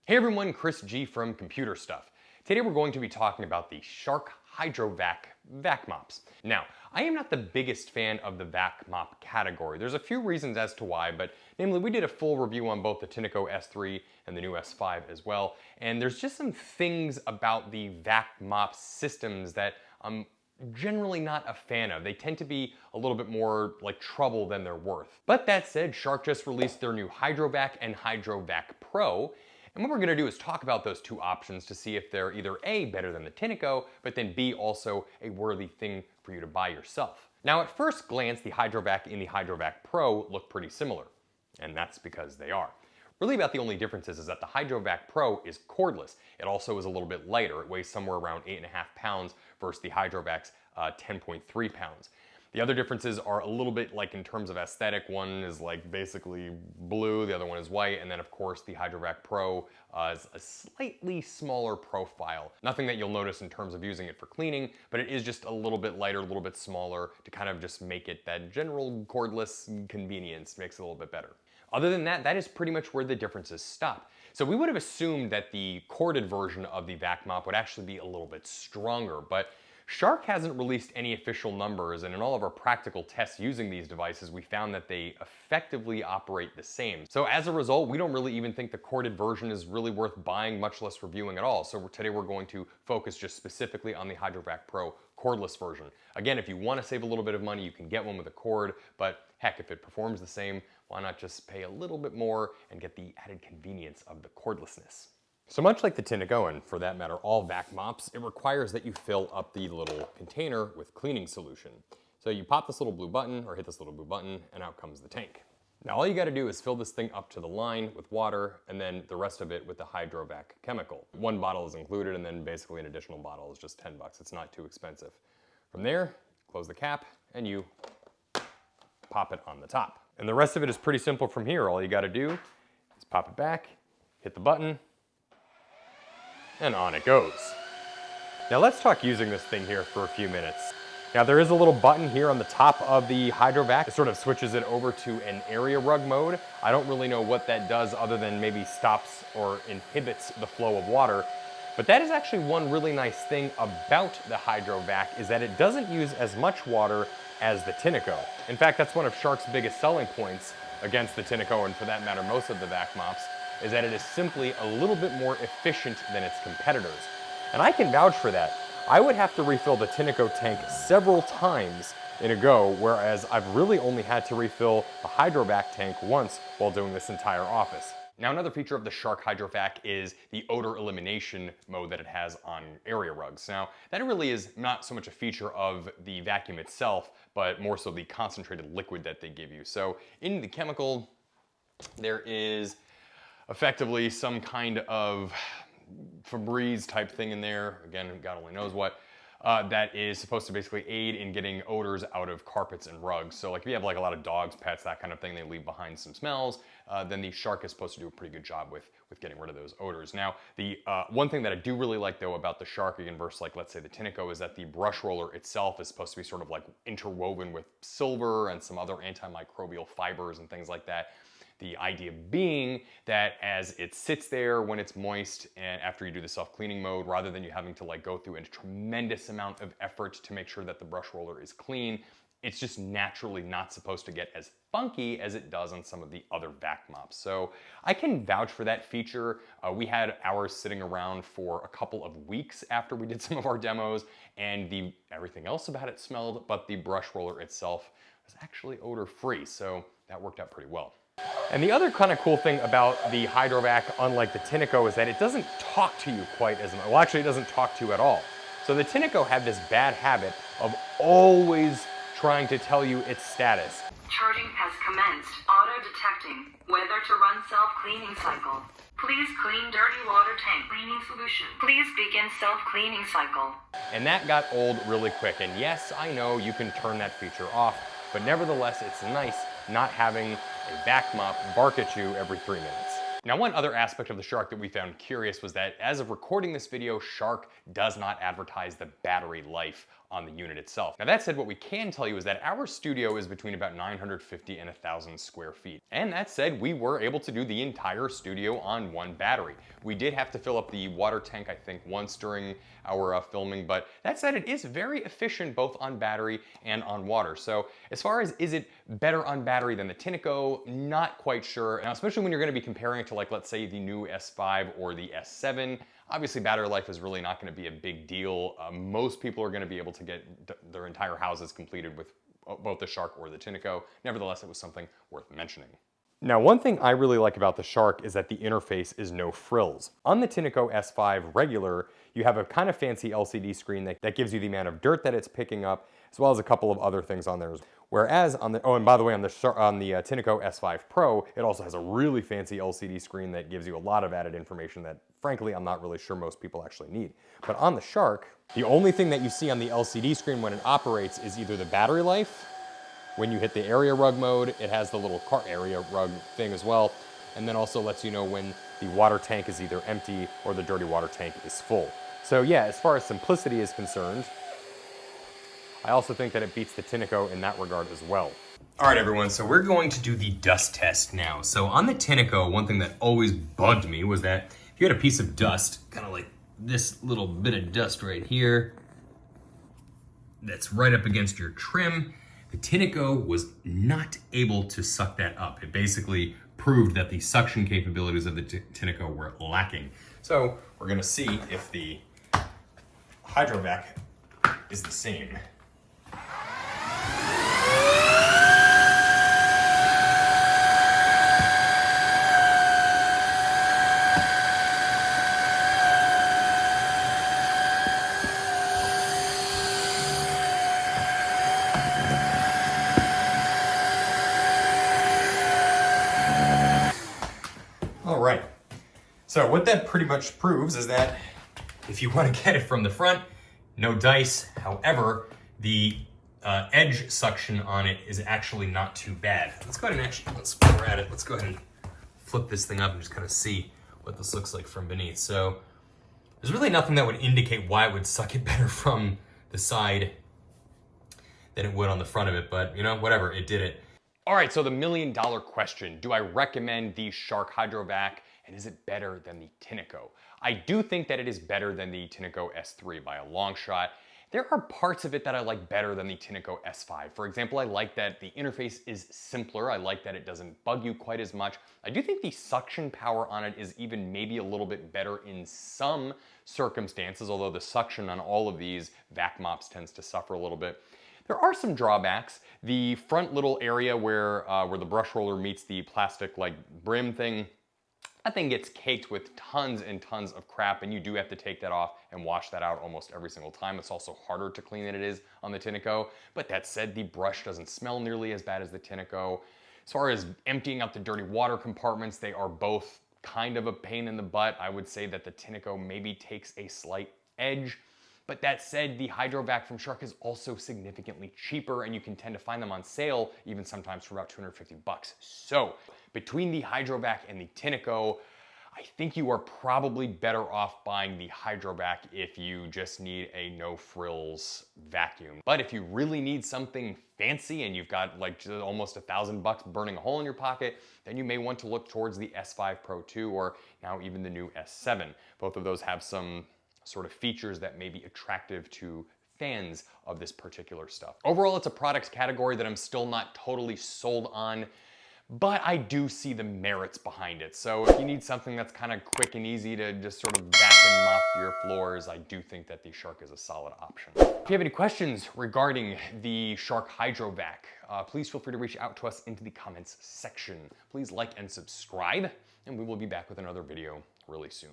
Hey everyone, Chris G from Computer Stuff. Today we're going to be talking about the Shark HydroVac vac mops. Now, I am not the biggest fan of the vac mop category. There's a few reasons as to why, but namely we did a full review on both the Tineco S3 and the new S5 as well, and there's just some things about the vac mop systems that I'm generally not a fan of. They tend to be a little bit more like trouble than they're worth. But that said, Shark just released their new HydroVac and HydroVac Pro. And what we're gonna do is talk about those two options to see if they're either A, better than the Tineco, but then B, also a worthy thing for you to buy yourself. Now at first glance, the HydroVac and the HydroVac Pro look pretty similar, and that's because they are. Really about the only difference is that the HydroVac Pro is cordless. It also is a little bit lighter. It weighs somewhere around 8.5 pounds versus the HydroVac's 10.3 pounds. The other differences are a little bit like in terms of aesthetic. One is like basically blue, the other one is white, and then of course the HydroVac Pro is a slightly smaller profile. Nothing that you'll notice in terms of using it for cleaning, but it is just a little bit lighter, a little bit smaller to kind of just make it that general cordless convenience, makes it a little bit better. Other than that, that is pretty much where the differences stop. So we would have assumed that the corded version of the vac mop would actually be a little bit stronger, but Shark hasn't released any official numbers, and in all of our practical tests using these devices, we found that they effectively operate the same. So as a result, we don't really even think the corded version is really worth buying, much less reviewing at all. So today we're going to focus just specifically on the HydroVac Pro cordless version. Again, if you want to save a little bit of money, you can get one with a cord, but heck, if it performs the same, why not just pay a little bit more and get the added convenience of the cordlessness? So much like the Tineco, and for that matter all vac mops, it requires that you fill up the little container with cleaning solution. So you pop this little blue button or hit this little blue button and out comes the tank. Now all you got to do is fill this thing up to the line with water and then the rest of it with the HydroVac chemical. One bottle is included and then basically an additional bottle is just 10 bucks. It's not too expensive. From there, close the cap and you pop it on the top. And the rest of it is pretty simple from here. All you got to do is pop it back, hit the button, and on it goes. Now let's talk using this thing here for a few minutes. Now there is a little button here on the top of the HydroVac. It sort of switches it over to an area rug mode. I don't really know what that does other than maybe stops or inhibits the flow of water. But that is actually one really nice thing about the HydroVac is that it doesn't use as much water as the Tineco. In fact, that's one of Shark's biggest selling points against the Tineco, and for that matter most of the vac mops, is that it is simply a little bit more efficient than its competitors. And I can vouch for that. I would have to refill the Tineco tank several times in a go, whereas I've really only had to refill the HydroVac tank once while doing this entire office. Now another feature of the Shark HydroVac is the odor elimination mode that it has on area rugs. Now that really is not so much a feature of the vacuum itself, but more so the concentrated liquid that they give you. So in the chemical, there is effectively some kind of Febreze type thing in there, again, God only knows what, that is supposed to basically aid in getting odors out of carpets and rugs. So like if you have like a lot of dogs, pets, that kind of thing, they leave behind some smells, then the Shark is supposed to do a pretty good job with getting rid of those odors. Now, the one thing that I do really like though about the Shark, again, versus like let's say the Tineco, is that the brush roller itself is supposed to be sort of like interwoven with silver and some other antimicrobial fibers and things like that. The idea being that as it sits there when it's moist and after you do the self-cleaning mode, rather than you having to like go through a tremendous amount of effort to make sure that the brush roller is clean, it's just naturally not supposed to get as funky as it does on some of the other vac mops. So I can vouch for that feature. We had ours sitting around for a couple of weeks after we did some of our demos, and everything else about it smelled, but the brush roller itself was actually odor-free, so that worked out pretty well. And the other kind of cool thing about the HydroVac, unlike the Tineco, is that it doesn't talk to you quite as much. Well, actually, it doesn't talk to you at all. So the Tineco had this bad habit of always trying to tell you its status. Charging has commenced. Auto-detecting. Whether to run self-cleaning cycle. Please clean dirty water tank. Cleaning solution. Please begin self-cleaning cycle. And that got old really quick. And yes, I know you can turn that feature off, but nevertheless, it's nice not having a vac mop bark at you every 3 minutes. Now, one other aspect of the Shark that we found curious was that as of recording this video, Shark does not advertise the battery life on the unit itself. Now that said, what we can tell you is that our studio is between about 950 and 1,000 square feet. And that said, we were able to do the entire studio on one battery. We did have to fill up the water tank, I think, once during our filming, but that said, it is very efficient both on battery and on water. So as far as is it better on battery than the Tineco, not quite sure. Now, especially when you're gonna be comparing it to, like, let's say the new S5 or the S7, obviously battery life is really not gonna be a big deal. Most people are gonna be able to get their entire houses completed with both the Shark or the Tineco. Nevertheless, it was something worth mentioning. Now, one thing I really like about the Shark is that the interface is no frills. On the Tineco S5 regular, you have a kind of fancy LCD screen that gives you the amount of dirt that it's picking up, as well as a couple of other things on there. Whereas on the, oh, and by the way, on the Tineco S5 Pro, it also has a really fancy LCD screen that gives you a lot of added information that, frankly, I'm not really sure most people actually need. But on the Shark, the only thing that you see on the LCD screen when it operates is either the battery life. When you hit the area rug mode, it has the little car area rug thing as well, and then also lets you know when the water tank is either empty or the dirty water tank is full. So yeah, as far as simplicity is concerned, I also think that it beats the Tineco in that regard as well. All right, everyone, so we're going to do the dust test now. So on the Tineco, one thing that always bugged me was that if you had a piece of dust, kind of like this little bit of dust right here, that's right up against your trim, the Tineco was not able to suck that up. It basically proved that the suction capabilities of the Tineco were lacking. So we're gonna see if the HydroVac is the same. All right, so what that pretty much proves is that if you want to get it from the front, no dice. However, the edge suction on it is actually not too bad. Let's go ahead and actually, while we're at it, let's go ahead and flip this thing up and just kind of see what this looks like from beneath. So there's really nothing that would indicate why it would suck it better from the side than it would on the front of it, but you know, whatever, it did it. All right, so the million-dollar question, do I recommend the Shark HydroVac, and is it better than the Tineco? I do think that it is better than the Tineco S3 by a long shot. There are parts of it that I like better than the Tineco S5. For example, I like that the interface is simpler. I like that it doesn't bug you quite as much. I do think the suction power on it is even maybe a little bit better in some circumstances, although the suction on all of these VacMops tends to suffer a little bit. There are some drawbacks. The front little area where the brush roller meets the plastic like brim thing, that thing gets caked with tons and tons of crap, and you do have to take that off and wash that out almost every single time. It's also harder to clean than it is on the Tineco. But that said, the brush doesn't smell nearly as bad as the Tineco. As far as emptying out the dirty water compartments, they are both kind of a pain in the butt. I would say that the Tineco maybe takes a slight edge. But that said, the HydroVac from Shark is also significantly cheaper, and you can tend to find them on sale even sometimes for about 250 bucks. So between the HydroVac and the Tineco, I think you are probably better off buying the HydroVac if you just need a no frills vacuum. But if you really need something fancy and you've got like just almost $1,000 burning a hole in your pocket, then you may want to look towards the S5 Pro 2 or now even the new S7. Both of those have some sort of features that may be attractive to fans of this particular stuff. Overall, it's a products category that I'm still not totally sold on, but I do see the merits behind it. So if you need something that's kind of quick and easy to just sort of vac and mop your floors, I do think that the Shark is a solid option. If you have any questions regarding the Shark HydroVac, please feel free to reach out to us into the comments section. Please like and subscribe, and we will be back with another video really soon.